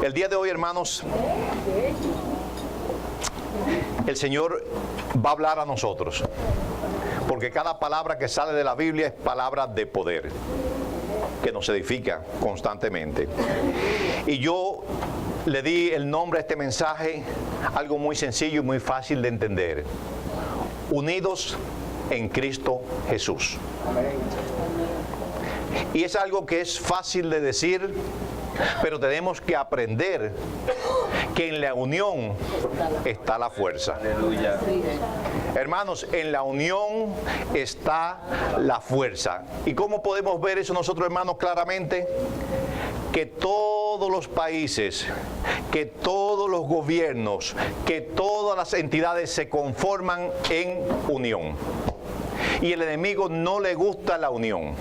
El día de hoy, hermanos, el Señor va a hablar a nosotros, porque cada palabra que sale de la Biblia es palabra de poder, que nos edifica constantemente. Y yo le di el nombre a este mensaje, algo muy sencillo y muy fácil de entender: unidos en Cristo Jesús. Y es algo que es fácil de decir, pero tenemos que aprender que en la unión está la fuerza. Aleluya. Hermanos, en la unión está la fuerza. ¿Y cómo podemos ver eso nosotros, hermanos, claramente? Que todos los países, que todos los gobiernos, que todas las entidades se conforman en unión. Y el enemigo no le gusta la unión.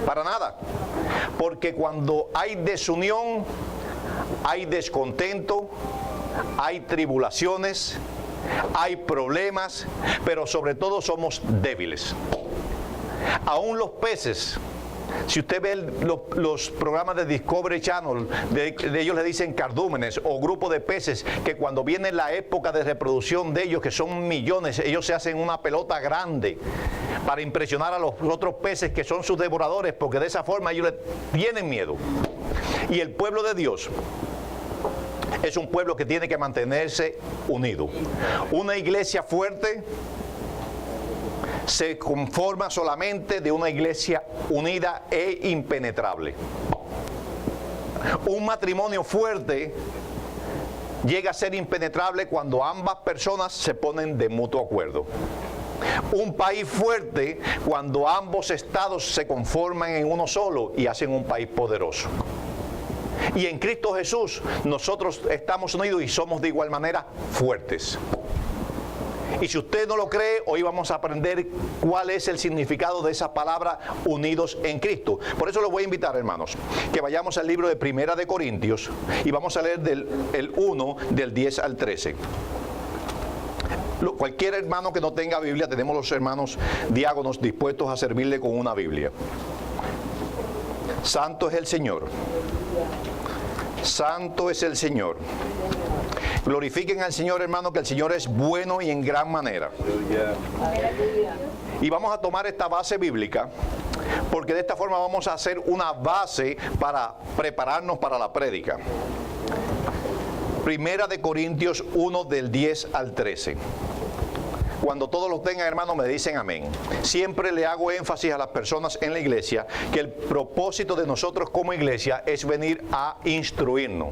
Para nada. Porque cuando hay desunión, hay descontento, hay tribulaciones, hay problemas, pero sobre todo somos débiles. Aún los peces, si usted ve los programas de Discovery Channel, de ellos le dicen cardúmenes o grupo de peces, que cuando viene la época de reproducción de ellos, que son millones, ellos se hacen una pelota grande para impresionar a los otros peces que son sus devoradores, porque de esa forma ellos le tienen miedo. Y el pueblo de Dios es un pueblo que tiene que mantenerse unido. Una iglesia fuerte se conforma solamente de una iglesia unida e impenetrable. Un matrimonio fuerte llega a ser impenetrable cuando ambas personas se ponen de mutuo acuerdo. Un país fuerte cuando ambos estados se conforman en uno solo y hacen un país poderoso. Y en Cristo Jesús nosotros estamos unidos y somos de igual manera fuertes. Y si usted no lo cree, hoy vamos a aprender cuál es el significado de esa palabra unidos en Cristo. Por eso los voy a invitar, hermanos, que vayamos al libro de Primera de Corintios y vamos a leer el 1 del 10 al 13. Cualquier hermano que no tenga Biblia, tenemos los hermanos diáconos dispuestos a servirle con una Biblia. Santo es el Señor. Santo es el Señor. Glorifiquen al Señor, hermano, que el Señor es bueno y en gran manera. Y vamos a tomar esta base bíblica, porque de esta forma vamos a hacer una base para prepararnos para la prédica. Primera de Corintios 1 del 10 al 13. Cuando todos lo tengan, hermanos, me dicen amén. Siempre le hago énfasis a las personas en la iglesia que el propósito de nosotros como iglesia es venir a instruirnos.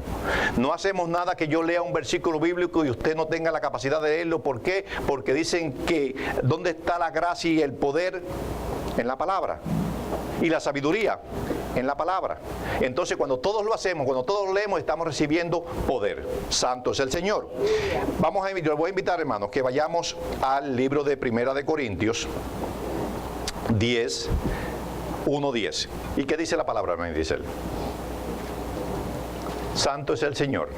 No hacemos nada que yo lea un versículo bíblico y usted no tenga la capacidad de leerlo. ¿Por qué? Porque dicen que ¿dónde está la gracia y el poder? En la palabra. Y la sabiduría en la palabra. Entonces, cuando todos lo hacemos, cuando todos lo leemos, estamos recibiendo poder. Santo es el Señor. Yo les voy a invitar, hermanos, que vayamos al libro de Primera de Corintios 10, 1:10. ¿Y qué dice la palabra, hermano? Dice él: Santo es el Señor.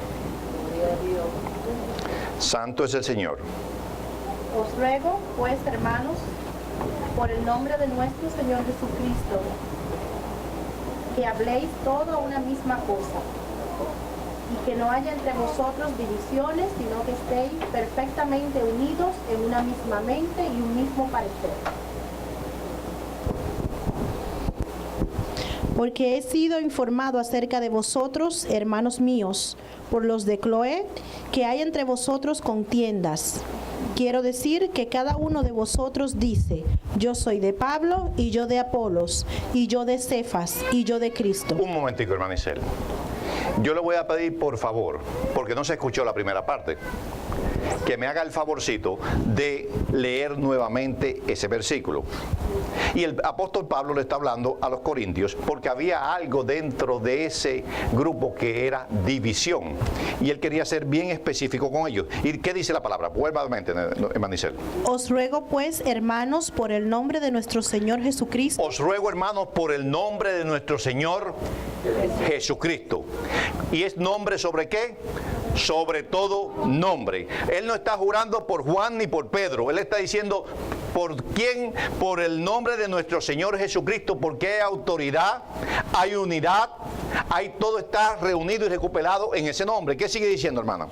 Santo es el Señor. Os ruego, pues, hermanos, por el nombre de nuestro Señor Jesucristo, que habléis todo una misma cosa, y que no haya entre vosotros divisiones, sino que estéis perfectamente unidos en una misma mente y un mismo parecer. Porque he sido informado acerca de vosotros, hermanos míos, por los de Cloé, que hay entre vosotros contiendas. Quiero decir que cada uno de vosotros dice: yo soy de Pablo, y yo de Apolos, y yo de Cefas, y yo de Cristo. Un momentico, hermano Isel. Yo le voy a pedir, por favor, porque no se escuchó la primera parte, que me haga el favorcito de leer nuevamente ese versículo. Y el apóstol Pablo le está hablando a los corintios porque había algo dentro de ese grupo que era división. Y él quería ser bien específico con ellos. ¿Y qué dice la palabra? Vuelva nuevamente, hermano Isel. Os ruego, pues, hermanos, por el nombre de nuestro Señor Jesucristo. Os ruego, hermanos, por el nombre de nuestro Señor Jesucristo. ¿Y es nombre sobre qué? Sobre todo nombre. Él no está jurando por Juan ni por Pedro. Él está diciendo ¿Por quién? Por el nombre de nuestro Señor Jesucristo, porque hay autoridad, hay unidad, todo está reunido y recuperado en ese nombre. ¿Qué sigue diciendo, hermana?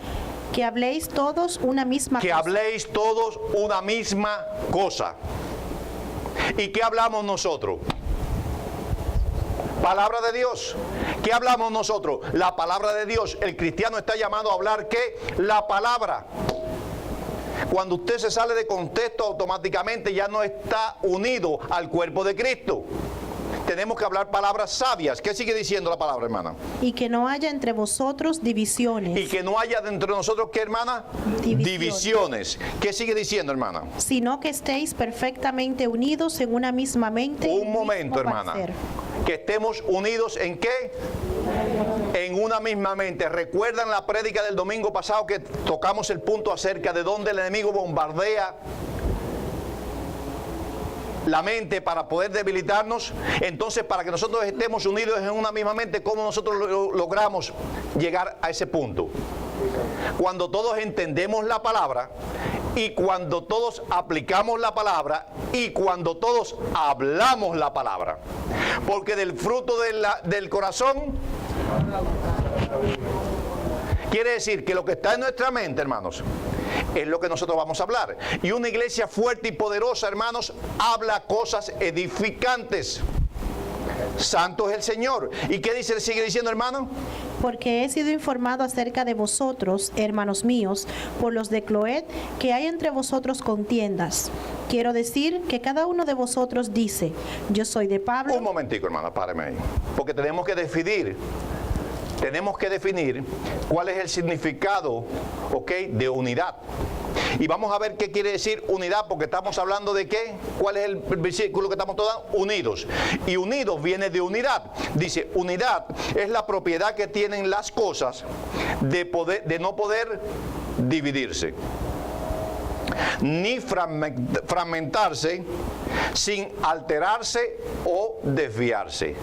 Que habléis todos una misma Que cosa. habléis todos una misma cosa. ¿Y qué hablamos nosotros? Palabra de Dios. ¿Qué hablamos nosotros? La palabra de Dios. El cristiano está llamado a hablar ¿qué? La palabra. Cuando usted se sale de contexto, automáticamente ya no está unido al cuerpo de Cristo. Tenemos que hablar palabras sabias. ¿Qué sigue diciendo la palabra, hermana? Y que no haya entre vosotros divisiones. Y que no haya dentro de nosotros, ¿qué, hermana? Divisiones. ¿Qué sigue diciendo, hermana? Sino que estéis perfectamente unidos en una misma mente. y Un momento, mismo hermana. parecer. Que estemos unidos ¿en qué? En una misma mente. ¿Recuerdan la prédica del domingo pasado que tocamos el punto acerca de dónde el enemigo bombardea la mente para poder debilitarnos? Entonces, para que nosotros estemos unidos en una misma mente, ¿cómo nosotros logramos llegar a ese punto? Cuando todos entendemos la palabra, y cuando todos aplicamos la palabra, y cuando todos hablamos la palabra. Porque del fruto del corazón quiere decir que lo que está en nuestra mente, hermanos, es lo que nosotros vamos a hablar. Y una iglesia fuerte y poderosa, hermanos, habla cosas edificantes. Santo es el Señor. ¿Y qué dice? Sigue diciendo, hermano. Porque he sido informado acerca de vosotros, hermanos míos, por los de Cloé, que hay entre vosotros contiendas. Quiero decir que cada uno de vosotros dice, yo soy de Pablo. Un momentico, hermana, páreme ahí. Porque tenemos que definir cuál es el significado, ¿ok?, de unidad. Y vamos a ver qué quiere decir unidad, porque estamos hablando de qué. ¿Cuál es el versículo que estamos todos? Unidos. Y unidos viene de unidad. Dice, unidad es la propiedad que tienen las cosas de no poder dividirse, ni fragmentarse, sin alterarse o desviarse.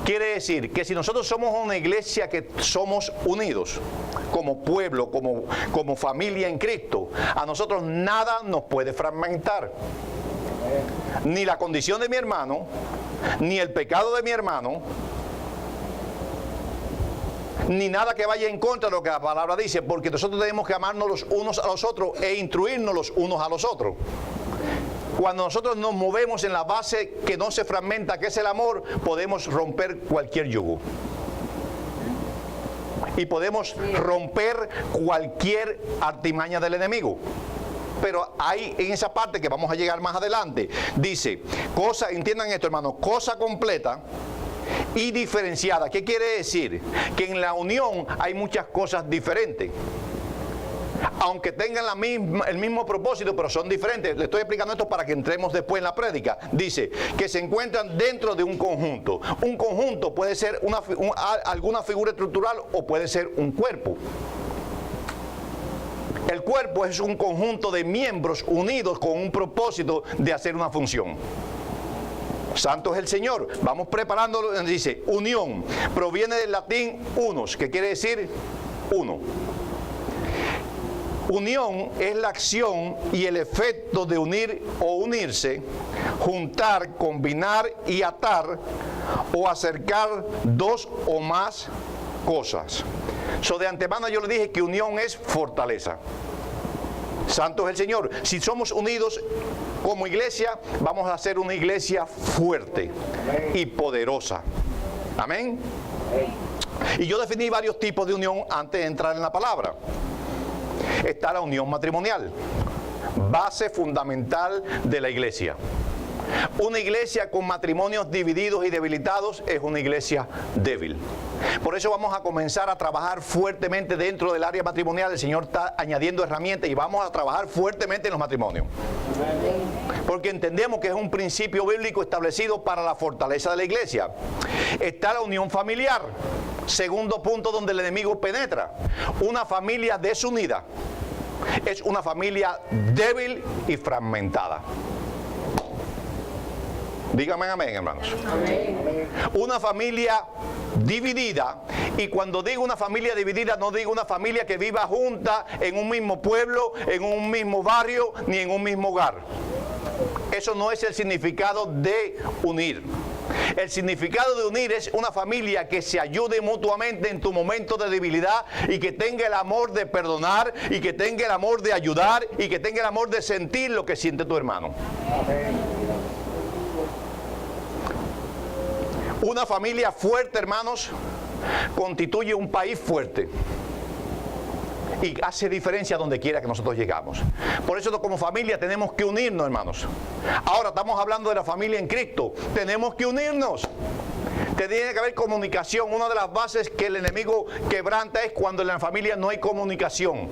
Quiere decir que si nosotros somos una iglesia que somos unidos como pueblo, como familia en Cristo, a nosotros nada nos puede fragmentar. Ni la condición de mi hermano, ni el pecado de mi hermano, ni nada que vaya en contra de lo que la palabra dice, porque nosotros tenemos que amarnos los unos a los otros e instruirnos los unos a los otros. Cuando nosotros nos movemos en la base que no se fragmenta, que es el amor, podemos romper cualquier yugo. Y podemos romper cualquier artimaña del enemigo. Pero hay en esa parte que vamos a llegar más adelante. Dice, entiendan esto, hermanos, cosa completa y diferenciada. ¿Qué quiere decir? Que en la unión hay muchas cosas diferentes. Aunque tengan el mismo propósito, pero son diferentes. Le estoy explicando esto para que entremos después en la prédica. Dice que se encuentran dentro de un conjunto. Un conjunto puede ser alguna figura estructural o puede ser un cuerpo. El cuerpo es un conjunto de miembros unidos con un propósito de hacer una función. Santo es el Señor. Vamos preparándolo. Dice, unión. Proviene del latín unos, que quiere decir uno. Unión es la acción y el efecto de unir o unirse, juntar, combinar y atar o acercar dos o más cosas. De antemano yo le dije que unión es fortaleza. Santo es el Señor. Si somos unidos como iglesia, vamos a ser una iglesia fuerte y poderosa. Amén. Y yo definí varios tipos de unión antes de entrar en la palabra. Está la unión matrimonial, base fundamental de la iglesia. Una iglesia con matrimonios divididos y debilitados es una iglesia débil. Por eso vamos a comenzar a trabajar fuertemente dentro del área matrimonial. El Señor está añadiendo herramientas y vamos a trabajar fuertemente en los matrimonios. Porque entendemos que es un principio bíblico establecido para la fortaleza de la iglesia. Está la unión familiar. Segundo punto donde el enemigo penetra. Una familia desunida es una familia débil y fragmentada. Díganme amén, hermanos. Amén. Una familia dividida, y cuando digo una familia dividida, no digo una familia que viva junta en un mismo pueblo, en un mismo barrio, ni en un mismo hogar. Eso no es el significado de unir. El significado de unir es una familia que se ayude mutuamente en tu momento de debilidad y que tenga el amor de perdonar y que tenga el amor de ayudar y que tenga el amor de sentir lo que siente tu hermano. Una familia fuerte, hermanos, constituye un país fuerte. Y hace diferencia donde quiera que nosotros llegamos. Por eso como familia tenemos que unirnos, hermanos. Ahora estamos hablando de la familia en Cristo. Tenemos que unirnos. Tiene que haber comunicación. Una de las bases que el enemigo quebranta es cuando en la familia no hay comunicación.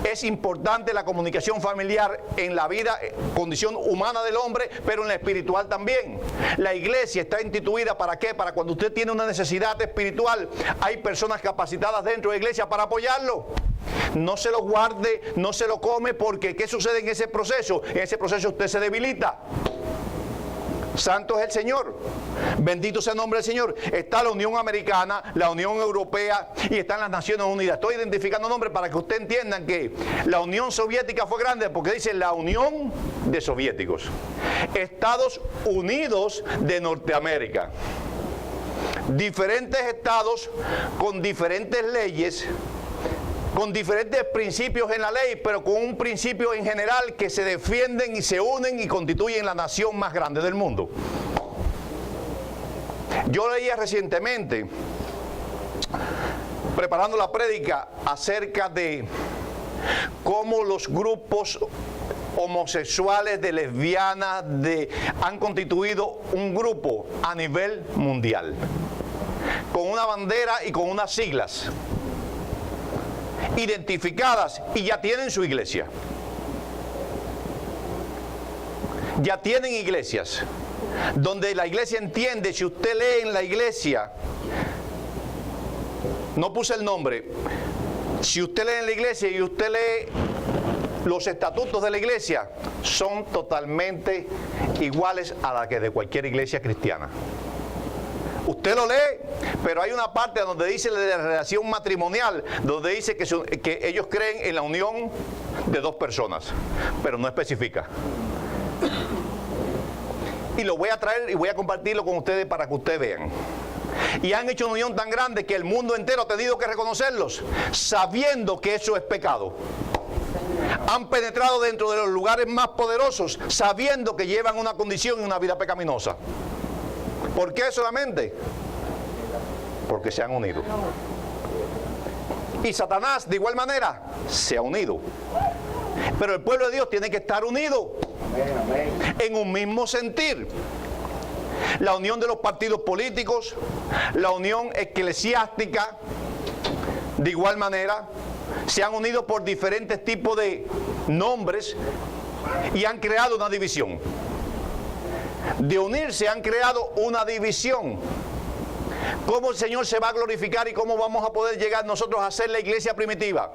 Es importante la comunicación familiar en la vida, condición humana del hombre, pero en la espiritual también. La iglesia está instituida ¿para qué? Para cuando usted tiene una necesidad espiritual, hay personas capacitadas dentro de la iglesia para apoyarlo. No se lo guarde, no se lo come, porque ¿qué sucede en ese proceso? En ese proceso usted se debilita. Santo es el Señor. Bendito sea el nombre del Señor. Está la Unión Americana, la Unión Europea y están las Naciones Unidas. Estoy identificando nombres para que ustedes entiendan que la Unión Soviética fue grande porque dice la Unión de Soviéticos. Estados Unidos de Norteamérica. Diferentes estados con diferentes leyes, con diferentes principios en la ley, pero con un principio en general que se defienden y se unen y constituyen la nación más grande del mundo. Yo leía recientemente, preparando la prédica, acerca de cómo los grupos homosexuales, de lesbianas, han constituido un grupo a nivel mundial, con una bandera y con unas siglas identificadas, y ya tienen su iglesia. Ya tienen iglesias donde la iglesia entiende. Si usted lee en la iglesia, no puse el nombre, si usted lee en la iglesia y usted lee los estatutos de la iglesia, son totalmente iguales a la que de cualquier iglesia cristiana. Usted lo lee, pero hay una parte donde dice de la relación matrimonial, donde dice que ellos creen en la unión de dos personas, pero no especifica. Y lo voy a traer y voy a compartirlo con ustedes para que ustedes vean. Y han hecho una unión tan grande que el mundo entero ha tenido que reconocerlos, sabiendo que eso es pecado. Han penetrado dentro de los lugares más poderosos, sabiendo que llevan una condición y una vida pecaminosa. ¿Por qué solamente? Porque se han unido. Y Satanás, de igual manera, se ha unido. Pero el pueblo de Dios tiene que estar unido en un mismo sentir. La unión de los partidos políticos, la unión eclesiástica, de igual manera, se han unido por diferentes tipos de nombres y han creado una división. De unirse han creado una división. ¿Cómo el Señor se va a glorificar y cómo vamos a poder llegar nosotros a ser la iglesia primitiva?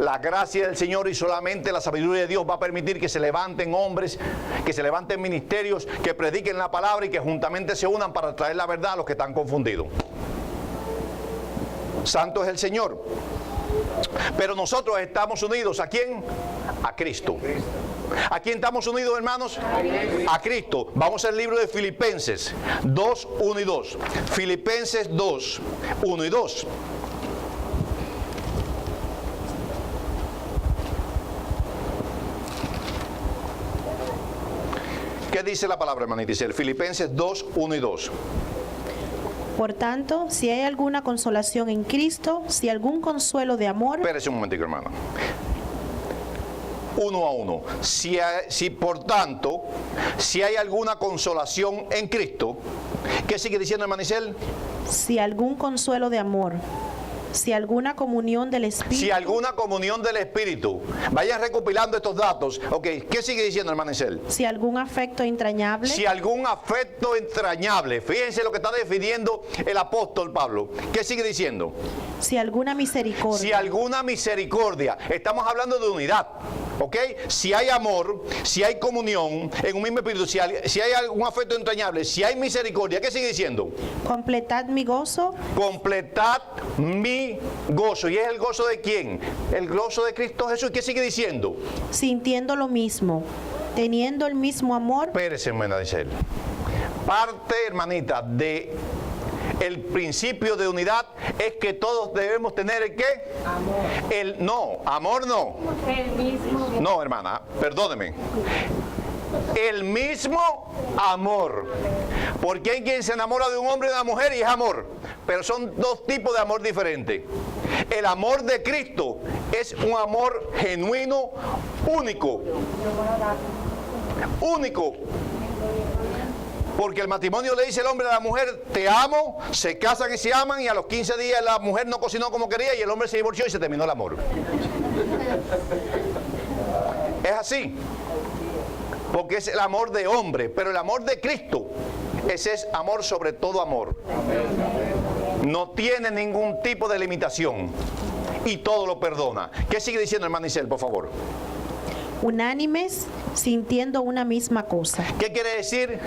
La gracia del Señor y solamente la sabiduría de Dios va a permitir que se levanten hombres, que se levanten ministerios, que prediquen la palabra y que juntamente se unan para traer la verdad a los que están confundidos. Santo es el Señor. Pero nosotros estamos unidos, ¿a quién? A Cristo. ¿A quién estamos unidos, hermanos? A Cristo. Vamos al libro de Filipenses 2, 1 y 2. Filipenses 2, 1 y 2. ¿Qué dice la palabra, hermanita Isel? Filipenses 2, 1 y 2. Por tanto, si hay alguna consolación en Cristo, si algún consuelo de amor... Espérese un momentico, hermano. Uno a uno. Si por tanto, si hay alguna consolación en Cristo, ¿qué sigue diciendo, hermano Isel? Si algún consuelo de amor, si alguna comunión del Espíritu. Si alguna comunión del Espíritu. Vayan recopilando estos datos. Ok, ¿qué sigue diciendo, hermano Isel? Si algún afecto entrañable. Si algún afecto entrañable. Fíjense lo que está definiendo el apóstol Pablo. ¿Qué sigue diciendo? Si alguna misericordia. Si alguna misericordia. Estamos hablando de unidad. ¿Ok? Si hay amor, si hay comunión en un mismo espíritu, si hay algún afecto entrañable, si hay misericordia, ¿qué sigue diciendo? Completad mi gozo. Completad mi gozo. ¿Y es el gozo de quién? El gozo de Cristo Jesús. ¿Qué sigue diciendo? Sintiendo lo mismo, teniendo el mismo amor. Espérese, hermana Isel. Parte, hermanita, de el principio de unidad es que todos debemos tener ¿el qué? Amor. Amor no. El mismo. No, hermana, perdóneme. El mismo amor. Porque hay quien se enamora de un hombre y de una mujer y es amor. Pero son dos tipos de amor diferentes. El amor de Cristo es un amor genuino, único. Único. Porque el matrimonio le dice el hombre a la mujer, te amo, se casan y se aman, y a los 15 días la mujer no cocinó como quería y el hombre se divorció y se terminó el amor. Es así. Porque es el amor de hombre, pero el amor de Cristo, ese es amor sobre todo amor. No tiene ningún tipo de limitación y todo lo perdona. ¿Qué sigue diciendo hermana Isel, por favor? Unánimes, sintiendo una misma cosa. ¿Qué quiere decir?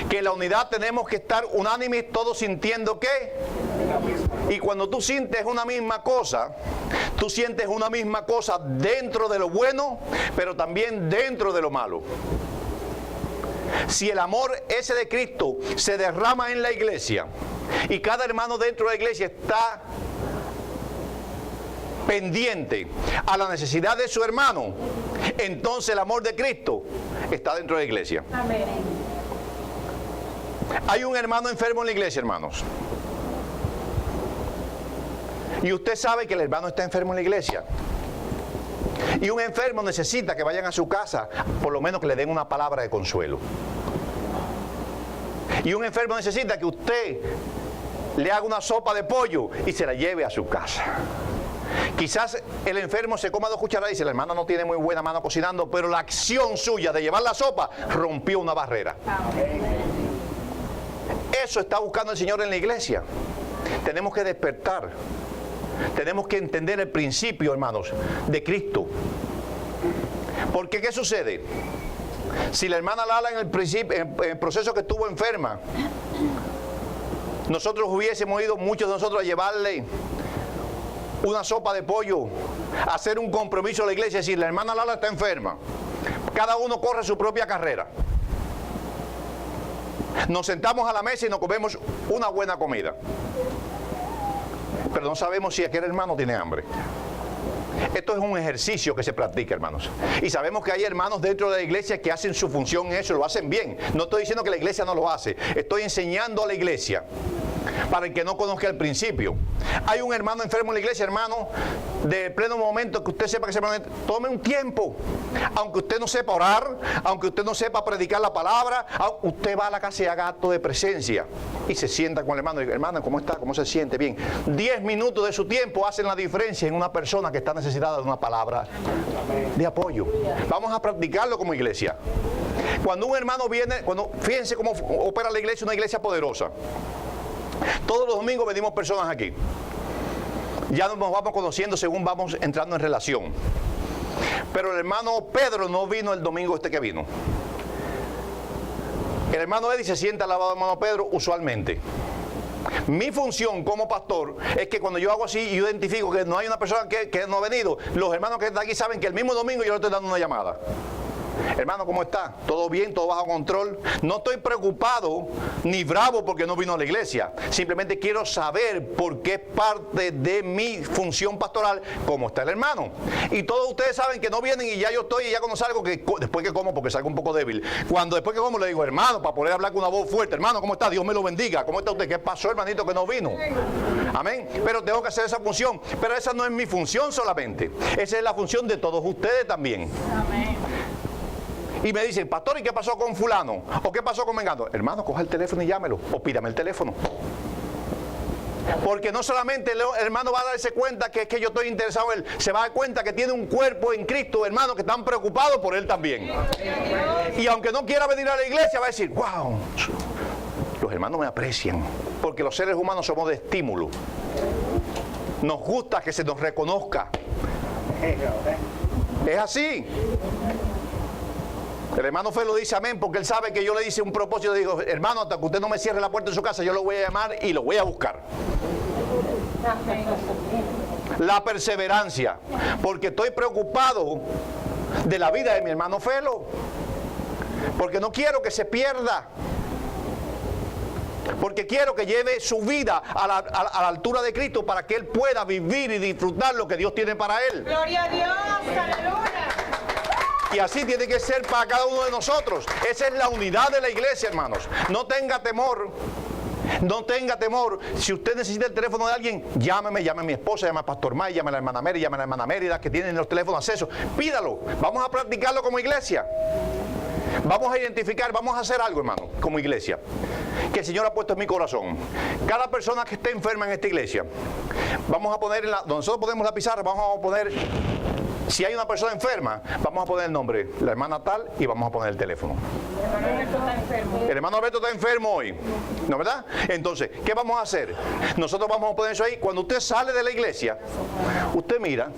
Que en la unidad tenemos que estar unánimes, todos sintiendo ¿qué? Y cuando tú sientes una misma cosa, tú sientes una misma cosa dentro de lo bueno, pero también dentro de lo malo. Si el amor ese de Cristo se derrama en la iglesia y cada hermano dentro de la iglesia está pendiente a la necesidad de su hermano, entonces el amor de Cristo está dentro de la iglesia. Amén. Hay un hermano enfermo en la iglesia, hermanos. Y usted sabe que el hermano está enfermo en la iglesia. Y un enfermo necesita que vayan a su casa, por lo menos que le den una palabra de consuelo. Y un enfermo necesita que usted le haga una sopa de pollo y se la lleve a su casa. Quizás el enfermo se coma 2 cucharadas y dice, la hermana no tiene muy buena mano cocinando, pero la acción suya de llevar la sopa rompió una barrera. Eso está buscando el Señor en la iglesia. Tenemos que despertar. Tenemos que entender el principio, hermanos, de Cristo. Porque ¿qué sucede? Si la hermana Lala en el proceso que estuvo enferma, nosotros hubiésemos ido, muchos de nosotros, a llevarle una sopa de pollo, a hacer un compromiso a la iglesia, decir, la hermana Lala está enferma, cada uno corre su propia carrera. Nos sentamos a la mesa y nos comemos una buena comida. Pero no sabemos si aquel hermano tiene hambre. Esto es un ejercicio que se practica, hermanos. Y sabemos que hay hermanos dentro de la iglesia que hacen su función en eso, lo hacen bien. No estoy diciendo que la iglesia no lo hace. Estoy enseñando a la iglesia para el que no conozca el principio. Hay un hermano enfermo en la iglesia, hermano, de pleno momento que usted sepa que ese hermano, tome un tiempo. Aunque usted no sepa orar, aunque usted no sepa predicar la palabra, usted va a la casa y haga acto de presencia. Y se sienta con el hermano y dice, hermano, ¿cómo está? ¿Cómo se siente? Bien. 10 minutos de su tiempo hacen la diferencia en una persona que está necesitada de una palabra de apoyo. Vamos a practicarlo como iglesia. Cuando un hermano viene, fíjense cómo opera la iglesia, una iglesia poderosa. Todos los domingos venimos personas aquí. Ya nos vamos conociendo según vamos entrando en relación. Pero el hermano Pedro no vino el domingo que vino. El hermano Eddie se sienta al lado del hermano Pedro usualmente. Mi función como pastor es que cuando yo hago así y yo identifico que no hay una persona que no ha venido, los hermanos que están aquí saben que el mismo domingo yo le estoy dando una llamada. Hermano, ¿cómo está? ¿Todo bien? ¿Todo bajo control? No estoy preocupado ni bravo porque no vino a la iglesia. Simplemente quiero saber por qué es parte de mi función pastoral cómo está el hermano. Y todos ustedes saben que no vienen y ya yo estoy, y ya cuando salgo, que después que como, porque salgo un poco débil. Después que como le digo, hermano, para poder hablar con una voz fuerte, hermano, ¿cómo está? Dios me lo bendiga. ¿Cómo está usted? ¿Qué pasó, hermanito, que no vino? Amén. Pero tengo que hacer esa función. Pero esa no es mi función solamente. Esa es la función de todos ustedes también. Amén. Y me dicen, pastor, ¿y qué pasó con fulano? ¿O qué pasó con Mengano? Hermano, coja el teléfono y llámelo. O pídame el teléfono. Porque no solamente el hermano va a darse cuenta que es que yo estoy interesado en él, se va a dar cuenta que tiene un cuerpo en Cristo, hermano, que están preocupados por él también. Y aunque no quiera venir a la iglesia, va a decir, wow, los hermanos me aprecian. Porque los seres humanos somos de estímulo. Nos gusta que se nos reconozca. Es así. El hermano Felo dice amén porque él sabe que yo le hice un propósito. Digo, hermano, hasta que usted no me cierre la puerta de su casa, yo lo voy a llamar y lo voy a buscar. La perseverancia, porque estoy preocupado de la vida de mi hermano Felo. Porque no quiero que se pierda. Porque quiero que lleve su vida a la altura de Cristo para que Él pueda vivir y disfrutar lo que Dios tiene para Él. Gloria a Dios, aleluya. Y así tiene que ser para cada uno de nosotros. Esa es la unidad de la iglesia, hermanos. No tenga temor. No tenga temor. Si usted necesita el teléfono de alguien, llámeme, llame a mi esposa, llame a Pastor May, llame a la hermana Mary, llame a la hermana Mérida, que tienen los teléfonos acceso. Pídalo. Vamos a practicarlo como iglesia. Vamos a identificar, vamos a hacer algo, hermano, como iglesia, que el Señor ha puesto en mi corazón. Cada persona que esté enferma en esta iglesia, vamos a poner, donde nosotros ponemos la pizarra, vamos a poner, si hay una persona enferma, vamos a poner el nombre, la hermana tal, y vamos a poner el teléfono. El hermano Alberto está enfermo hoy, ¿no verdad? Entonces, ¿qué vamos a hacer? Nosotros vamos a poner eso ahí. Cuando usted sale de la iglesia, usted mira,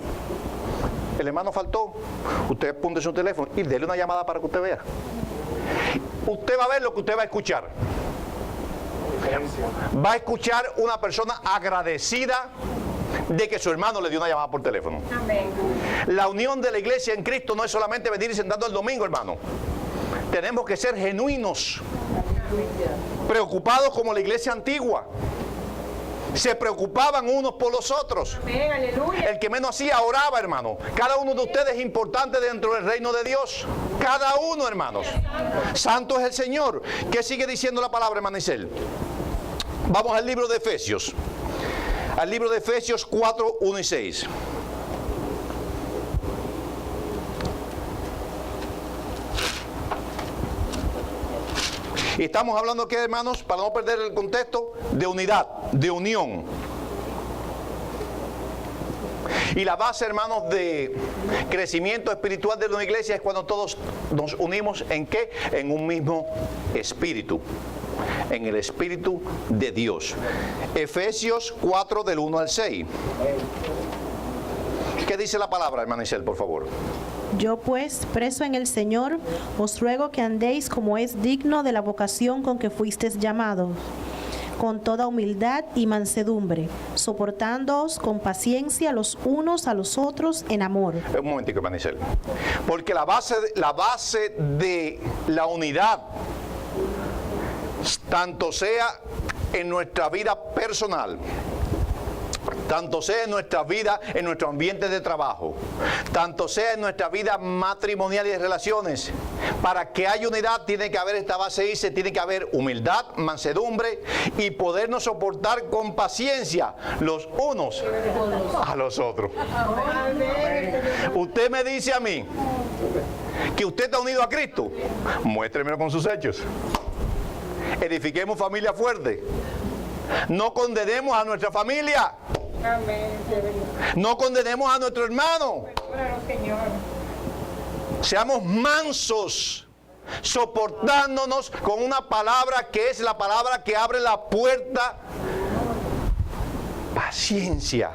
el hermano faltó, usted apunte su teléfono y déle una llamada para que usted vea. Usted va a ver lo que usted va a escuchar. Va a escuchar una persona agradecida de que su hermano le dio una llamada por teléfono. Amén. La unión de la iglesia en Cristo no es solamente venir y sentarnos el domingo, hermano. Tenemos que ser genuinos, preocupados como la iglesia antigua. Se preocupaban unos por los otros. Amén, aleluya. El que menos hacía oraba, hermano. Cada uno de ustedes es importante dentro del reino de Dios. Cada uno, hermanos. Santo es el Señor. ¿Qué sigue diciendo la palabra, hermano Isel? Vamos al libro de Efesios. Al libro de Efesios 4, 1 y 6. Y estamos hablando aquí, hermanos, para no perder el contexto, de unidad, de unión. Y la base, hermanos, de crecimiento espiritual de una iglesia es cuando todos nos unimos ¿en qué? En un mismo espíritu. En el espíritu de Dios. Efesios 4 del 1 al 6. ¿Qué dice la palabra, hermana Isel, por favor? Yo pues, preso en el Señor, os ruego que andéis como es digno de la vocación con que fuisteis llamados, con toda humildad y mansedumbre, soportándoos con paciencia los unos a los otros en amor. Un momentico, hermana Isel. Porque la base de la unidad, tanto sea en nuestra vida personal, tanto sea en nuestra vida, en nuestro ambiente de trabajo, tanto sea en nuestra vida matrimonial y de relaciones, para que haya unidad tiene que haber esta base, dice, tiene que haber humildad, mansedumbre y podernos soportar con paciencia los unos a los otros. Usted me dice a mí que usted está unido a Cristo, muéstremelo con sus hechos. Edifiquemos familia fuerte. No condenemos a nuestra familia. No condenemos a nuestro hermano. Seamos mansos, soportándonos con una palabra que es la palabra que abre la puerta. Paciencia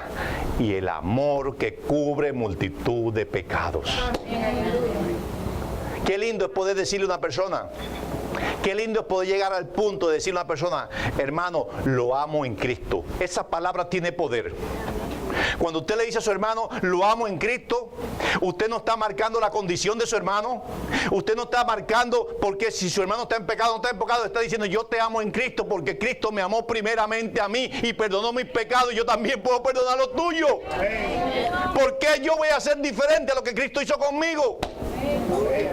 y el amor que cubre multitud de pecados. Qué lindo es poder decirle a una persona, qué lindo es poder llegar al punto de decirle a una persona, hermano, lo amo en Cristo. Esa palabra tiene poder. Cuando usted le dice a su hermano, lo amo en Cristo, usted no está marcando la condición de su hermano. Usted no está marcando, porque si su hermano está en pecado, no está en pecado, está diciendo, yo te amo en Cristo, porque Cristo me amó primeramente a mí y perdonó mis pecados, y yo también puedo perdonar los tuyos. ¿Por qué yo voy a ser diferente a lo que Cristo hizo conmigo?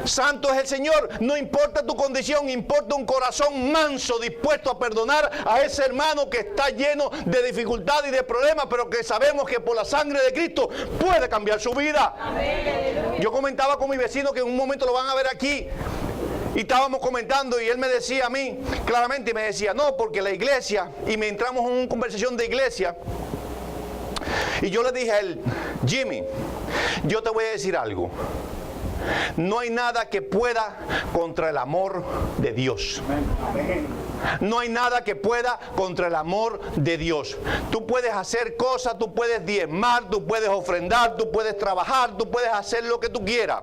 Santo es el Señor. No importa tu condición, importa un corazón manso, dispuesto a perdonar a ese hermano que está lleno de dificultad y de problemas, pero que sabemos que por la sangre de Cristo puede cambiar su vida. Yo comentaba con mi vecino, que en un momento lo van a ver aquí, y estábamos comentando, y él me decía a mí claramente, y me decía, no, porque la iglesia, y me entramos en una conversación de iglesia, y yo le dije a él, Jimmy, yo te voy a decir algo. No hay nada que pueda contra el amor de Dios. No hay nada que pueda contra el amor de Dios. Tú puedes hacer cosas, tú puedes diezmar, tú puedes ofrendar, tú puedes trabajar, tú puedes hacer lo que tú quieras.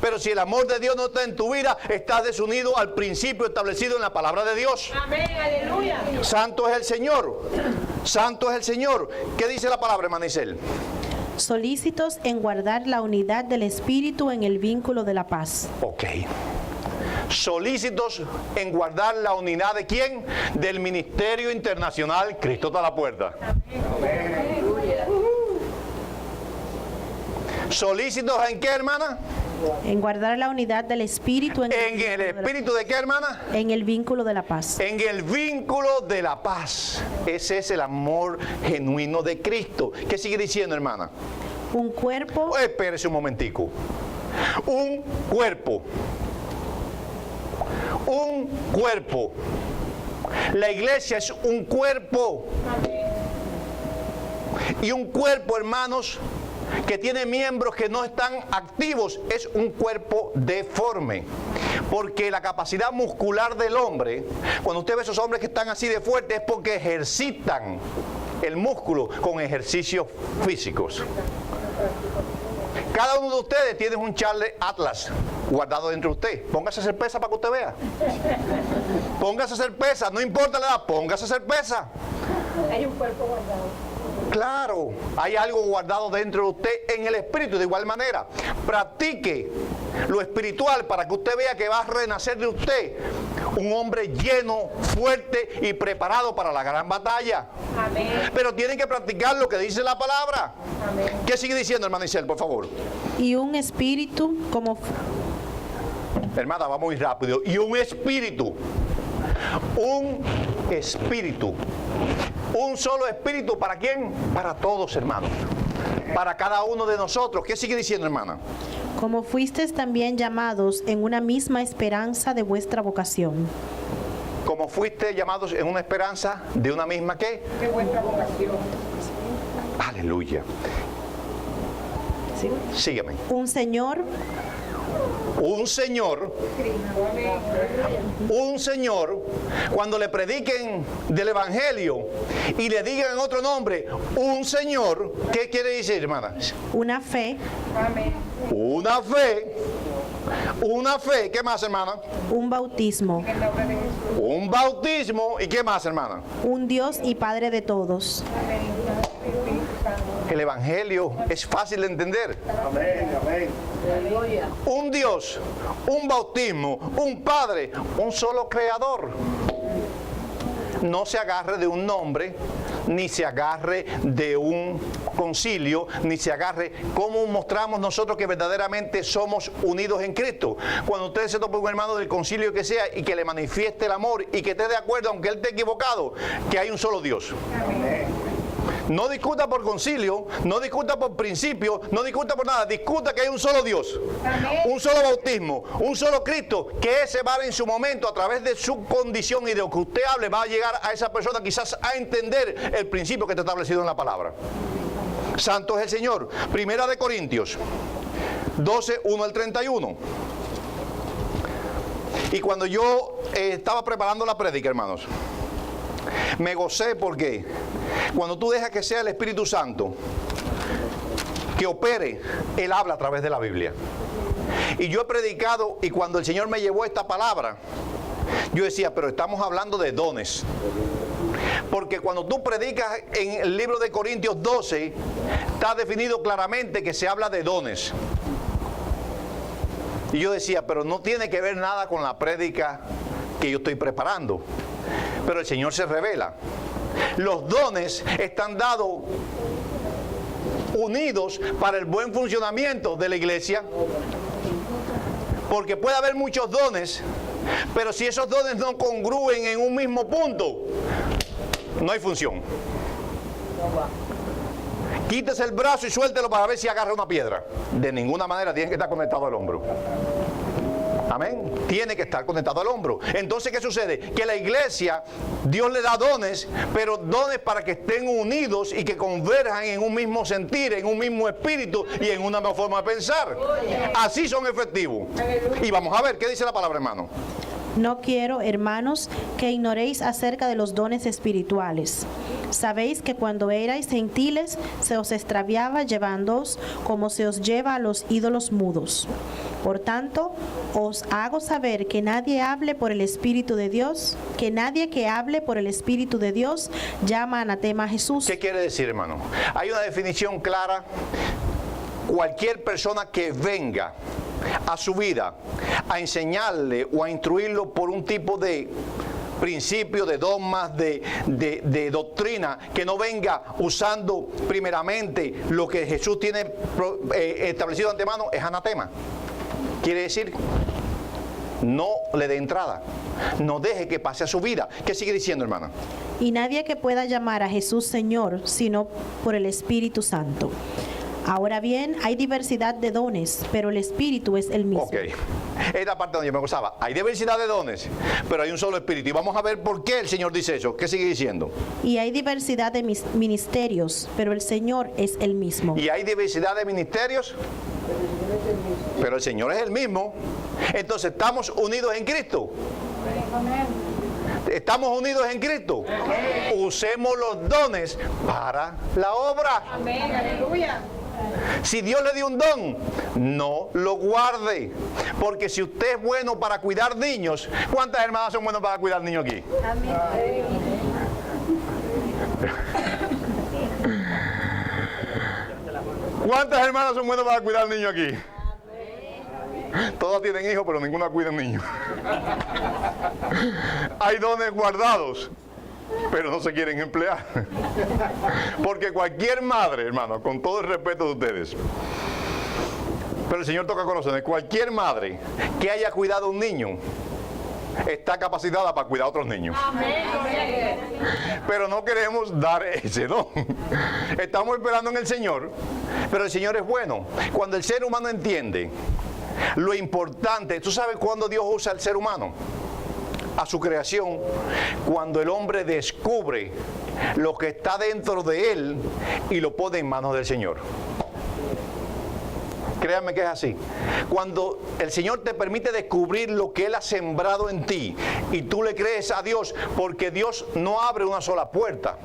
Pero si el amor de Dios no está en tu vida, estás desunido al principio establecido en la palabra de Dios. Amén, aleluya. Santo es el Señor. Santo es el Señor. ¿Qué dice la palabra, hermana Isel? Solícitos en guardar la unidad del Espíritu en el vínculo de la paz. Ok. solícitos en guardar la unidad ¿de quién? Del Ministerio Internacional Cristo está a la puerta. ¿Solícitos en qué, hermana? En guardar la unidad del Espíritu ¿En el espíritu de qué, hermana? en el vínculo de la paz. En el vínculo de la paz. Ese es el amor genuino de Cristo. ¿Qué sigue diciendo, hermana? Un cuerpo, Espérese un momentico. Un cuerpo. Un cuerpo. La iglesia es un cuerpo. Y un cuerpo, hermanos, que tiene miembros que no están activos, es un cuerpo deforme. Porque la capacidad muscular del hombre, cuando usted ve esos hombres que están así de fuertes, es porque ejercitan el músculo con ejercicios físicos. Cada uno de ustedes tiene un Charlie Atlas guardado dentro de usted. Póngase a hacer pesa para que usted vea. Póngase a hacer pesa, no importa la edad, póngase a hacer pesa. Hay un cuerpo guardado. Claro, hay algo guardado dentro de usted en el espíritu. De igual manera, practique lo espiritual para que usted vea que va a renacer de usted un hombre lleno, fuerte y preparado para la gran batalla. Amén. Pero tienen que practicar lo que dice la palabra. Amén. ¿Qué sigue diciendo, hermana Isel, por favor? y un espíritu como Hermana, va muy rápido. Y un espíritu. Un espíritu. Un solo espíritu. ¿Para quién? Para todos, hermanos. Para cada uno de nosotros. ¿Qué sigue diciendo, hermana? como fuisteis también llamados en una misma esperanza de vuestra vocación. Como fuiste llamados en una esperanza de una misma ¿qué? De vuestra vocación. Aleluya. ¿Sí? Sígueme. Un Señor, Un señor, cuando le prediquen del Evangelio y le digan en otro nombre, un señor, ¿qué quiere decir, hermana? una fe, Amén. Una fe, ¿qué más, hermana? un bautismo, En el nombre de Jesús. Un bautismo, ¿y qué más, hermana? un Dios y Padre de todos. Amén. Espíritu Santo. El Evangelio es fácil de entender. Aleluya. Un Dios, un bautismo, un Padre, un solo Creador. No se agarre de un nombre, ni se agarre de un concilio, ni se agarre. ¿Cómo mostramos nosotros que verdaderamente somos unidos en Cristo? Cuando usted se topa con un hermano del concilio que sea y que le manifieste el amor y que esté de acuerdo, aunque él esté equivocado, que hay un solo Dios. No discuta por concilio, no discuta por principio, no discuta por nada, discuta que hay un solo Dios, Amén. un solo bautismo, un solo Cristo, que ese va en su momento, a través de su condición y de lo que usted hable, va a llegar a esa persona quizás a entender el principio que está establecido en la palabra. Santo es el Señor. Primera de Corintios 12, 1 al 31. Y cuando yo estaba preparando la prédica, hermanos, me gocé porque cuando tú dejas que sea el Espíritu Santo que opere, Él habla a través de la Biblia. Y yo he predicado, y cuando el Señor me llevó esta palabra, yo decía, pero estamos hablando de dones. Porque cuando tú predicas en el libro de Corintios 12, está definido claramente que se habla de dones. Y yo decía, pero no tiene que ver nada con la prédica que yo estoy preparando. Pero el Señor se revela. Los dones están dados unidos para el buen funcionamiento de la iglesia. Porque puede haber muchos dones, pero si esos dones no congrúen en un mismo punto, no hay función. Quítese el brazo y suéltelo para ver si agarra una piedra. De ninguna manera tiene que estar conectado al hombro. Amén. Tiene que estar conectado al hombro. Entonces, ¿qué sucede? Que la iglesia, Dios le da dones, pero dones para que estén unidos y que converjan en un mismo sentir, en un mismo espíritu y en una misma forma de pensar. Así son efectivos. Y vamos a ver, ¿qué dice la palabra, hermano? No quiero, hermanos, que ignoréis acerca de los dones espirituales. Sabéis que cuando erais gentiles se os extraviaba llevándoos como se os lleva a los ídolos mudos. Por tanto, os hago saber que nadie hable por el Espíritu de Dios, que nadie que hable por el Espíritu de Dios llama anatema a Jesús. ¿Qué quiere decir, hermano? Hay una definición clara. Cualquier persona que venga a su vida a enseñarle o a instruirlo por un tipo de principios, de dogmas, de doctrina, que no venga usando primeramente lo que Jesús tiene establecido de antemano, es anatema. Quiere decir, no le dé entrada, no deje que pase a su vida. ¿Qué sigue diciendo, hermana? Y nadie que pueda llamar a Jesús Señor, sino por el Espíritu Santo. Ahora bien, hay diversidad de dones, pero el Espíritu es el mismo. Ok, esta parte donde yo me gozaba. Hay diversidad de dones, pero hay un solo Espíritu. Y vamos a ver por qué el Señor dice eso. ¿Qué sigue diciendo? Y hay diversidad de ministerios, pero el Señor es el mismo. Y hay diversidad de ministerios, pero el Señor es el mismo. Entonces, ¿estamos unidos en Cristo? ¿Estamos unidos en Cristo? Usemos los dones para la obra. Amén, aleluya. Si Dios le dio un don, no lo guarde. Porque si usted es bueno para cuidar niños, ¿cuántas hermanas son buenas para cuidar niños aquí? Amén. ¿Cuántas hermanas son buenas para cuidar niños aquí? Todas tienen hijos, pero ninguna cuida niños. Hay dones guardados, pero no se quieren emplear. Porque cualquier madre, hermano, con todo el respeto de ustedes, pero el Señor toca corazones, cualquier madre que haya cuidado a un niño está capacitada para cuidar a otros niños. Pero no queremos dar ese don. Estamos esperando en el Señor, pero el Señor es bueno. Cuando el ser humano entiende lo importante, ¿tú sabes cuándo Dios usa al ser humano? A su creación, cuando el hombre descubre lo que está dentro de él y lo pone en manos del Señor. Créanme que es así. Cuando el Señor te permite descubrir lo que Él ha sembrado en ti y tú le crees a Dios, porque Dios no abre una sola puerta.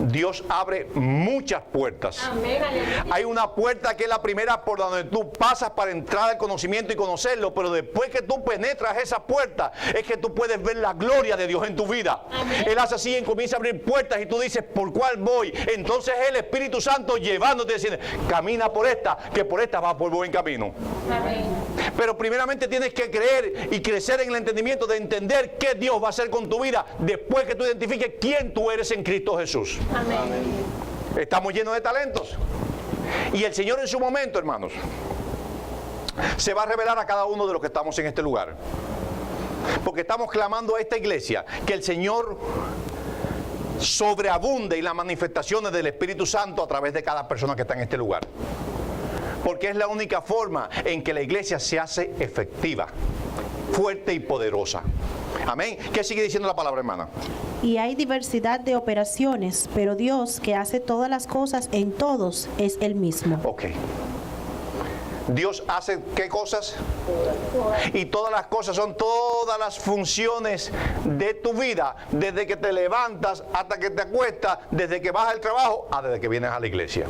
Dios abre muchas puertas. Amén, aleluya. Hay una puerta que es la primera por donde tú pasas para entrar al conocimiento y conocerlo, pero después que tú penetras esa puerta es que tú puedes ver la gloria de Dios en tu vida. Amén. Él hace así y comienza a abrir puertas y tú dices, ¿por cuál voy? Entonces el Espíritu Santo llevándote diciendo, camina por esta, que por esta vas por buen camino. Amén. Pero primeramente tienes que creer y crecer en el entendimiento de entender qué Dios va a hacer con tu vida después que tú identifiques quién tú eres en Cristo Jesús. Amén. Estamos llenos de talentos. Y el Señor en su momento, hermanos, se va a revelar a cada uno de los que estamos en este lugar. Porque estamos clamando a esta iglesia que el Señor sobreabunde en las manifestaciones del Espíritu Santo a través de cada persona que está en este lugar. Porque es la única forma en que la iglesia se hace efectiva, fuerte y poderosa. Amén. ¿Qué sigue diciendo la palabra, hermana? Y hay diversidad de operaciones, pero Dios, que hace todas las cosas en todos, es el mismo. Ok. Dios hace ¿qué cosas? Y todas las cosas son todas las funciones de tu vida, desde que te levantas hasta que te acuestas, desde que vas al trabajo hasta desde que vienes a la iglesia.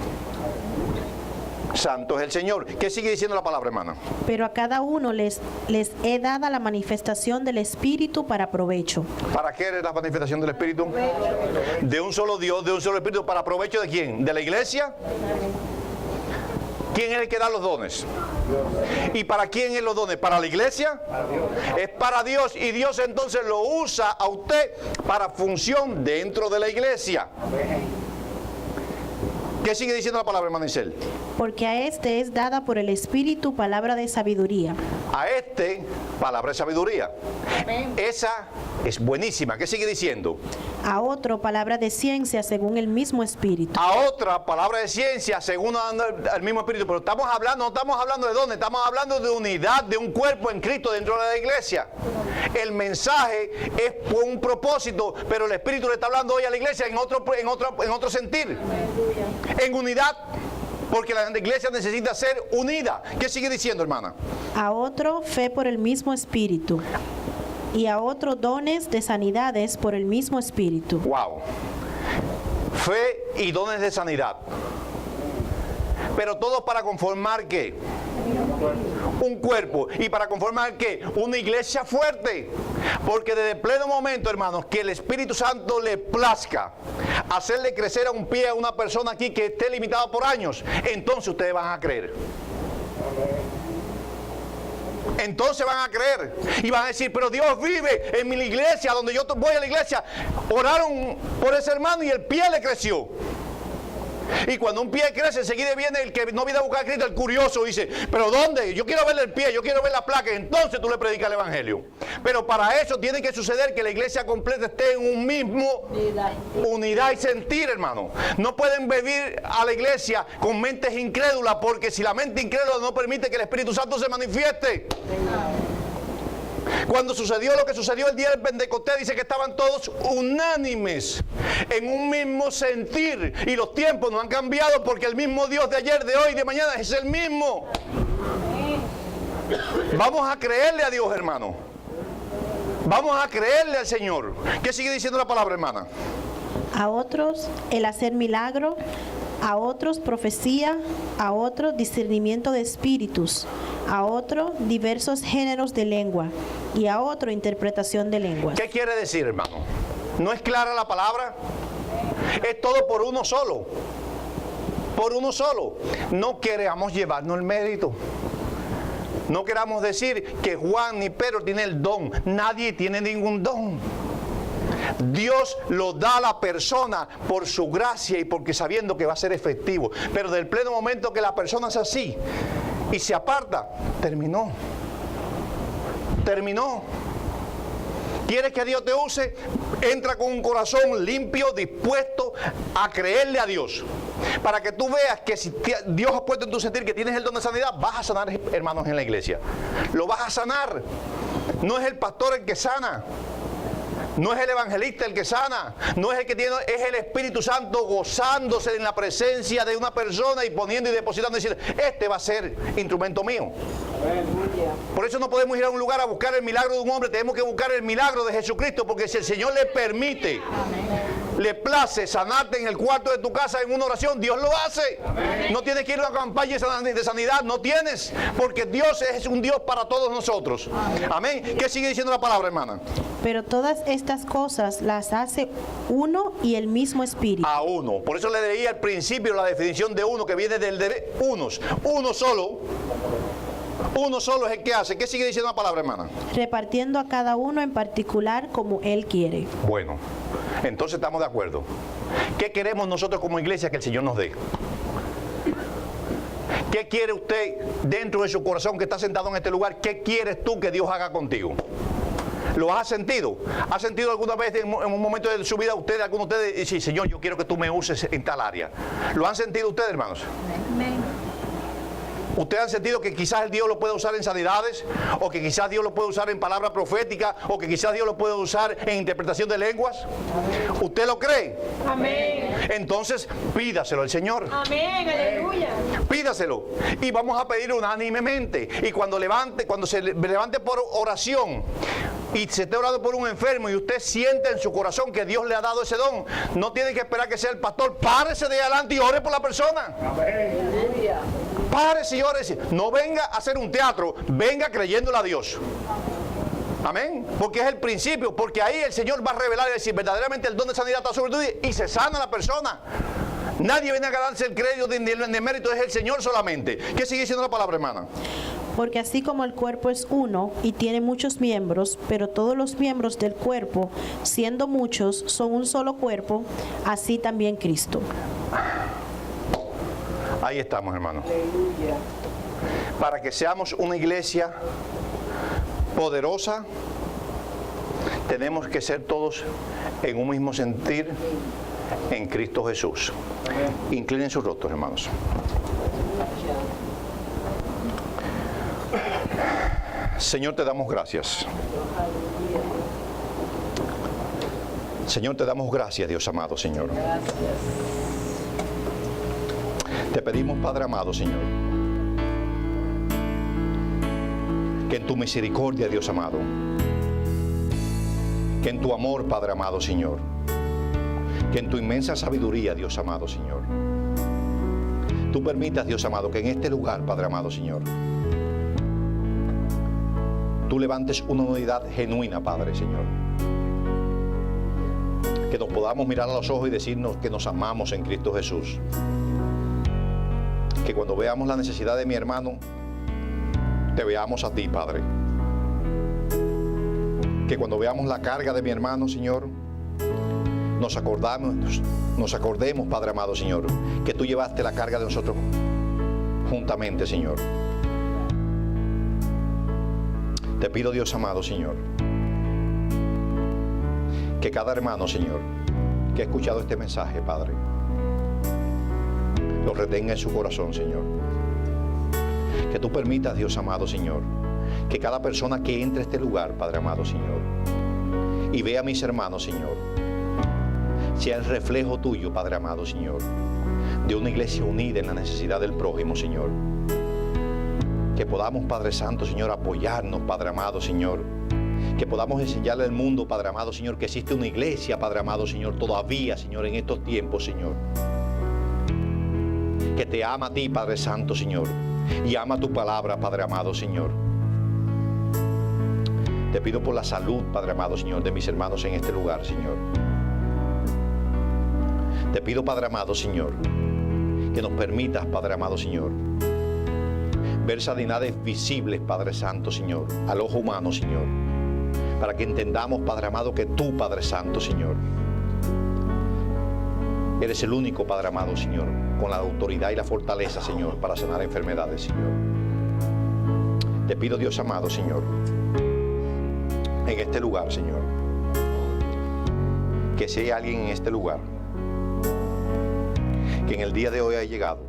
Santo es el Señor. ¿Qué sigue diciendo la palabra, hermana? Pero a cada uno les he dada la manifestación del Espíritu para provecho. ¿Para qué es la manifestación del Espíritu? De un solo Dios, de un solo Espíritu. ¿Para provecho de quién? ¿De la iglesia? ¿Quién es el que da los dones? ¿Y para quién es los dones? ¿Para la iglesia? Es para Dios, y Dios entonces lo usa a usted para función dentro de la iglesia. ¿Qué sigue diciendo la palabra, hermano Isel? Porque a este es dada por el Espíritu palabra de sabiduría. A este, palabra de sabiduría. Esa es buenísima. ¿Qué sigue diciendo? A otro palabra de ciencia según el mismo Espíritu. A otra palabra de ciencia según el mismo Espíritu. Pero no estamos hablando de dónde, estamos hablando de unidad de un cuerpo en Cristo dentro de la iglesia. El mensaje es por un propósito, pero el Espíritu le está hablando hoy a la iglesia en otro sentir. En unidad, porque la iglesia necesita ser unida. ¿Qué sigue diciendo, hermana? A otro fe por el mismo Espíritu. Y a otro dones de sanidades por el mismo Espíritu. Wow. Fe y dones de sanidad. Pero todo para conformar ¿qué? Un cuerpo. ¿Y para conformar qué? Una iglesia fuerte. Porque desde el pleno momento, hermanos, que el Espíritu Santo le plazca hacerle crecer a un pie a una persona aquí que esté limitada por años, entonces ustedes van a creer. Entonces van a creer y van a decir, pero Dios vive en mi iglesia, donde yo voy a la iglesia. Oraron por ese hermano y el pie le creció. Y cuando un pie crece, enseguida viene el que no viene a buscar a Cristo, el curioso, dice, pero ¿dónde? Yo quiero ver el pie, yo quiero ver la placa. Entonces tú le predicas el evangelio. Pero para eso tiene que suceder que la iglesia completa esté en un mismo unidad y sentir, hermano. No pueden vivir a la iglesia con mentes incrédulas, porque si la mente incrédula no permite que el Espíritu Santo se manifieste. Cuando sucedió lo que sucedió el día del Pentecostés, dice que estaban todos unánimes en un mismo sentir. Y los tiempos no han cambiado, porque el mismo Dios de ayer, de hoy, de mañana es el mismo. Vamos a creerle a Dios, hermano. Vamos a creerle al Señor. ¿Qué sigue diciendo la palabra, hermana? A otros el hacer milagro, a otros profecía, a otros discernimiento de espíritus, a otro diversos géneros de lengua y a otro interpretación de lenguas. ¿Qué quiere decir, hermano? ¿No es clara la palabra? Es todo por uno solo. Por uno solo. No queramos llevarnos el mérito. No queramos decir que Juan ni Pedro tienen el don. Nadie tiene ningún don. Dios lo da a la persona por su gracia y porque sabiendo que va a ser efectivo. Pero del pleno momento que la persona es así y se aparta, terminó. Terminó. ¿Quieres que Dios te use? Entra con un corazón limpio, dispuesto a creerle a Dios. Para que tú veas que si Dios ha puesto en tu sentir que tienes el don de sanidad, vas a sanar, hermanos, en la iglesia. Lo vas a sanar. No es el pastor el que sana. No es el evangelista el que sana, no es el que tiene, es el Espíritu Santo gozándose en la presencia de una persona y poniendo y depositando y diciendo, este va a ser instrumento mío. Por eso no podemos ir a un lugar a buscar el milagro de un hombre, tenemos que buscar el milagro de Jesucristo, porque si el Señor le permite, le place sanarte en el cuarto de tu casa en una oración, Dios lo hace. No tienes que ir a una campaña de sanidad, no tienes, porque Dios es un Dios para todos nosotros. Amén. ¿Qué sigue diciendo la palabra, hermana? Pero todas estas cosas las hace uno y el mismo Espíritu. A uno. Por eso le leí al principio la definición de uno, que viene del de unos. Uno solo. Uno solo es el que hace. ¿Qué sigue diciendo la palabra, hermana? Repartiendo a cada uno en particular como Él quiere. Bueno, entonces estamos de acuerdo. ¿Qué queremos nosotros como iglesia que el Señor nos dé? ¿Qué quiere usted dentro de su corazón que está sentado en este lugar? ¿Qué quieres tú que Dios haga contigo? ¿Lo has sentido? ¿Ha sentido alguna vez en un momento de su vida ustedes, algunos de ustedes, sí, Señor, yo quiero que tú me uses en tal área? ¿Lo han sentido ustedes, hermanos? Amén. ¿Ustedes han sentido que quizás Dios lo puede usar en sanidades? ¿O que quizás Dios lo puede usar en palabra profética? ¿O que quizás Dios lo puede usar en interpretación de lenguas? ¿Usted lo cree? Amén. Entonces, pídaselo al Señor. Amén. Aleluya. Pídaselo. Y vamos a pedir unánimemente. Y cuando se levante por oración y se esté orando por un enfermo y usted siente en su corazón que Dios le ha dado ese don, no tiene que esperar que sea el pastor. Párese de adelante y ore por la persona. Aleluya. Párese y ore. No venga a hacer un teatro, venga creyéndole a Dios. Amén. Porque es el principio, porque ahí el Señor va a revelar y decir verdaderamente el don de sanidad está sobre ti y se sana la persona. Nadie viene a ganarse el crédito ni el mérito, es el Señor solamente. ¿Qué sigue diciendo la palabra, hermana? Porque así como el cuerpo es uno y tiene muchos miembros, pero todos los miembros del cuerpo, siendo muchos, son un solo cuerpo, así también Cristo. Ahí estamos, hermano. Para que seamos una iglesia poderosa, tenemos que ser todos en un mismo sentir en Cristo Jesús. Inclinen sus rostros, hermanos. Señor, te damos gracias. Señor, te damos gracias, Dios amado, Señor. Te pedimos, Padre amado, Señor, que en tu misericordia, Dios amado, que en tu amor, Padre amado, Señor, que en tu inmensa sabiduría, Dios amado, Señor, tú permitas, Dios amado, que en este lugar, Padre amado, Señor, tú levantes una unidad genuina, Padre, Señor. Que nos podamos mirar a los ojos y decirnos que nos amamos en Cristo Jesús. Que cuando veamos la necesidad de mi hermano, te veamos a ti, Padre. Que cuando veamos la carga de mi hermano, Señor, nos acordemos, Padre amado, Señor, que tú llevaste la carga de nosotros juntamente, Señor. Te pido, Dios amado, Señor, que cada hermano, Señor, que ha escuchado este mensaje, Padre, lo retenga en su corazón, Señor. Que tú permitas, Dios amado, Señor, que cada persona que entre a este lugar, Padre amado, Señor, y vea a mis hermanos, Señor, sea el reflejo tuyo, Padre amado, Señor, de una iglesia unida en la necesidad del prójimo, Señor. Que podamos, Padre Santo, Señor, apoyarnos, Padre amado, Señor. Que podamos enseñarle al mundo, Padre amado, Señor, que existe una iglesia, Padre amado, Señor, todavía, Señor, en estos tiempos, Señor, que te ama a ti, Padre Santo, Señor, y ama tu palabra, Padre amado, Señor. Te pido por la salud, Padre amado, Señor, de mis hermanos en este lugar, Señor. Te pido, Padre amado, Señor, que nos permitas, Padre amado, Señor, ver sanidades visibles, Padre Santo, Señor, al ojo humano, Señor, para que entendamos, Padre amado, que tú, Padre Santo, Señor, eres el único, Padre amado, Señor, con la autoridad y la fortaleza, Señor, para sanar enfermedades, Señor. Te pido, Dios amado, Señor, en este lugar, Señor, que si hay alguien en este lugar que en el día de hoy ha llegado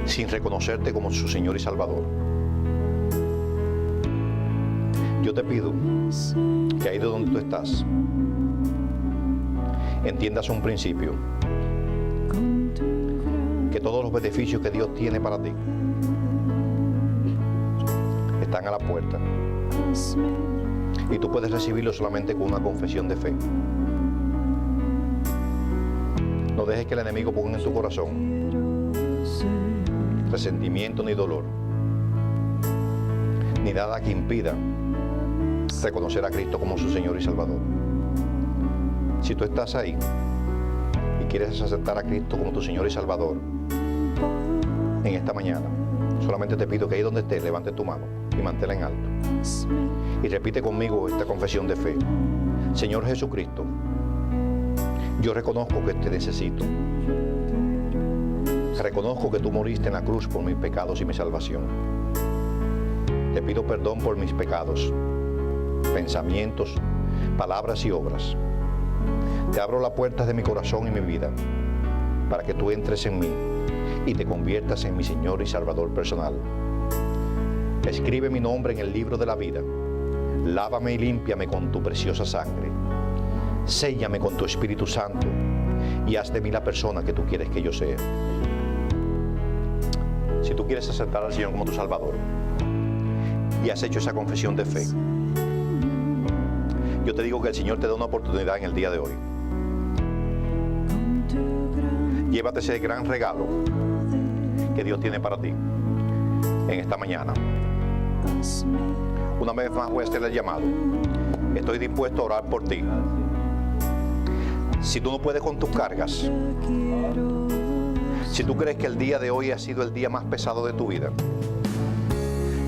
sin reconocerte como su Señor y Salvador, yo te pido que ahí de donde tú estás entiendas un principio, que todos los beneficios que Dios tiene para ti están a la puerta y tú puedes recibirlo solamente con una confesión de fe. No dejes que el enemigo ponga en tu corazón resentimiento ni dolor, ni nada que impida reconocer a Cristo como su Señor y Salvador. Si tú estás ahí y quieres aceptar a Cristo como tu Señor y Salvador en esta mañana, solamente te pido que ahí donde estés, levante tu mano y manténla en alto y repite conmigo esta confesión de fe. Señor Jesucristo, yo reconozco que te necesito. Reconozco que tú moriste en la cruz por mis pecados y mi salvación. Te pido perdón por mis pecados, pensamientos, palabras y obras. Te abro las puertas de mi corazón y mi vida para que tú entres en mí y te conviertas en mi Señor y Salvador personal. Escribe mi nombre en el libro de la vida. Lávame y límpiame con tu preciosa sangre. Séllame con tu Espíritu Santo y haz de mí la persona que tú quieres que yo sea. Si tú quieres aceptar al Señor como tu Salvador y has hecho esa confesión de fe, yo te digo que el Señor te da una oportunidad en el día de hoy. Llévate ese gran regalo que Dios tiene para ti en esta mañana. Una vez más voy a hacer el llamado. Estoy dispuesto a orar por ti. Si tú no puedes con tus cargas, si tú crees que el día de hoy ha sido el día más pesado de tu vida,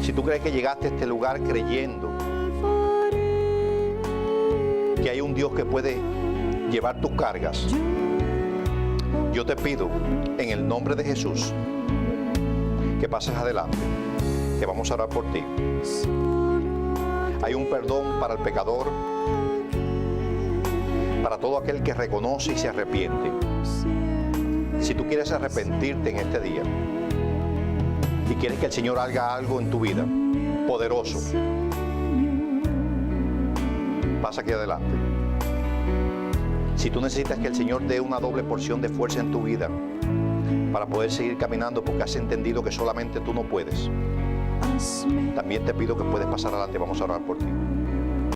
si tú crees que llegaste a este lugar creyendo que hay un Dios que puede llevar tus cargas, yo te pido en el nombre de Jesús que pases adelante, que vamos a orar por ti. Hay un perdón para el pecador, para todo aquel que reconoce y se arrepiente. Si tú quieres arrepentirte en este día y quieres que el Señor haga algo en tu vida poderoso, pasa aquí adelante. Si tú necesitas que el Señor dé una doble porción de fuerza en tu vida para poder seguir caminando porque has entendido que solamente tú no puedes, también te pido que puedes pasar adelante. Vamos a orar por ti.